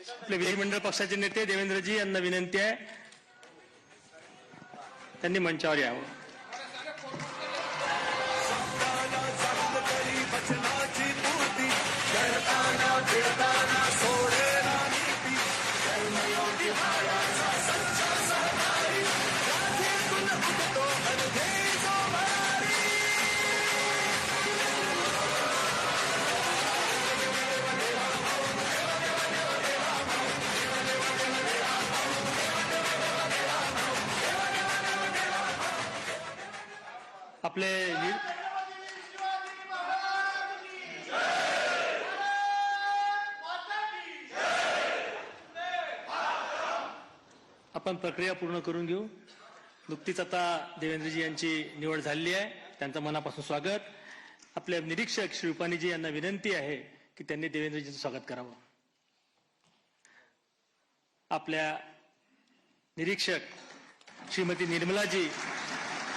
आपले विधिमंडळ पक्षाचे नेते देवेंद्रजी यांना विनंती आहे, त्यांनी मंचावर यावं. आपले आपण प्रक्रिया पूर्ण करून घेऊ. नुकतीच आता देवेंद्रजी यांची निवड झालेली आहे, त्यांचं मनापासून स्वागत. आपले निरीक्षक श्री रुपानीजी यांना विनंती आहे की त्यांनी देवेंद्रजींचं स्वागत करावं. आपल्या निरीक्षक श्रीमती निर्मलाजी,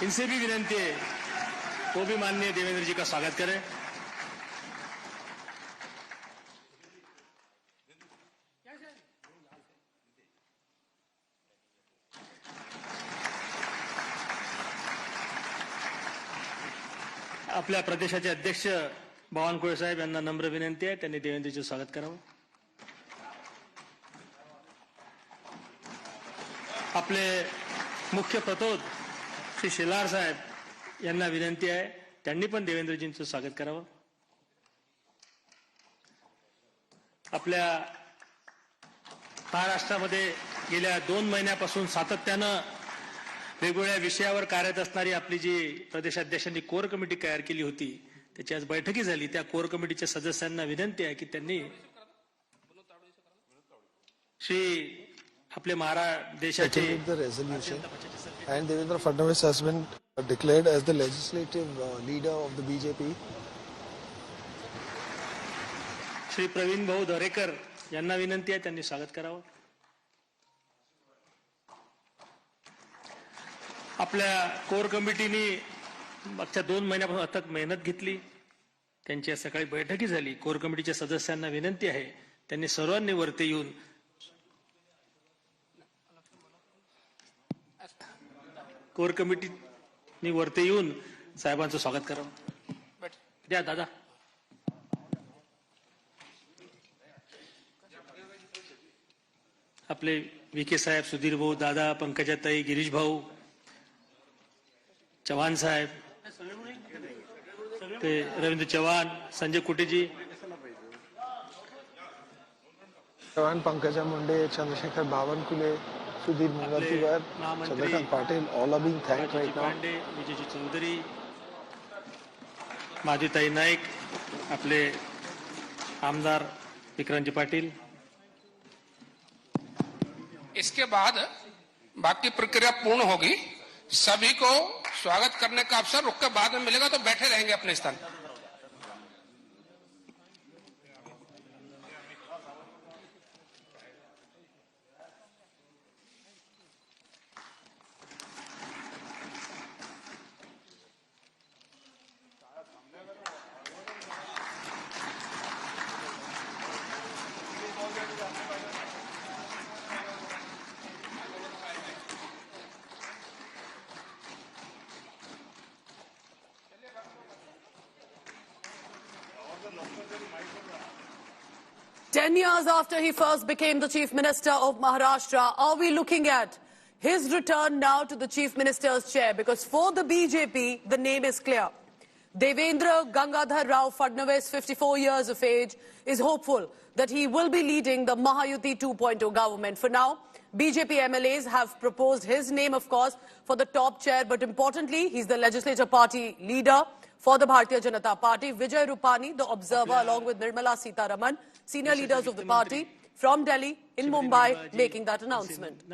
इनसे भी विनंती है वो भी माननीय देवेंद्र जी का स्वागत करें. आपल्या प्रदेशाचे अध्यक्ष बावनकुळे साहेब यांना नम्र विनंती आहे, त्यांनी देवेंद्रजीचं स्वागत करावं. आपले मुख्य प्रतोद श्री शेलार साहेब यांना विनंती आहे, त्यांनी पण देवेंद्रजींचं स्वागत करावं. आपल्या महाराष्ट्रामध्ये गेल्या 2 महिन्यापासून सातत्यानं वेगवेगळ्या विषयावर कार्यरत असणारी आपली जी प्रदेशाध्यक्षांनी कोर कमिटी तयार केली होती, त्याची आज बैठकी झाली. त्या कोर कमिटीच्या सदस्यांना विनंती आहे की त्यांनी श्री आपले देशाचे and Devendra Fadnavis has been declared as the legislative leader of the BJP. Shri Pravin भाऊ दरेकर यांना विनंती आहे, त्यांनी स्वागत करावं. आपल्या कोर कमिटीने मागच्या 2 महिन्यापासून अथक मेहनत घेतली. त्यांची आज सकाळी बैठकी झाली. कोर कमिटीच्या सदस्यांना विनंती आहे, त्यांनी सर्वांनी वरती येऊन कोर कमिटीने वरती येऊन साहेबांचं स्वागत करावं. द्या दादा. आपले विखे साहेब, सुधीर भाऊ, दादा, पंकजाताई, गिरीश भाऊ, चव्हाण साहेब, ते Ravindra Chavan, Sanjay कुटेजी, Chavan, Pankaja Munde, Chandrashekhar Bawankule, Sudhir Mungartiwar, Chandrakant Patil, all are being thanked right now. Vijayji Chaudhari, माधुताई Naik, आपले आमदार विक्रांतजी पाटील. इसके बाद बाकी प्रक्रिया पूर्ण होगी. सभी को स्वागत करने का अवसर रुक के बाद में मिलेगा, तो बैठे रहेंगे अपने स्थान. Ten years after he first became the Chief Minister of Maharashtra, are we looking at his return now to the Chief Minister's chair? Because for the BJP, the name is clear. Devendra Gangadhar Rao Fadnavis, 54 years of age, is hopeful that he will be leading the Mahayuti 2.0 government. For now, BJP MLAs have proposed his name, of course, for the top chair. But importantly, he's the legislature party leader for the Bharatiya Janata Party. Vijay Rupani, the observer, along with Nirmala Sitharaman, senior leaders of the party from Delhi in Mumbai, making that announcement.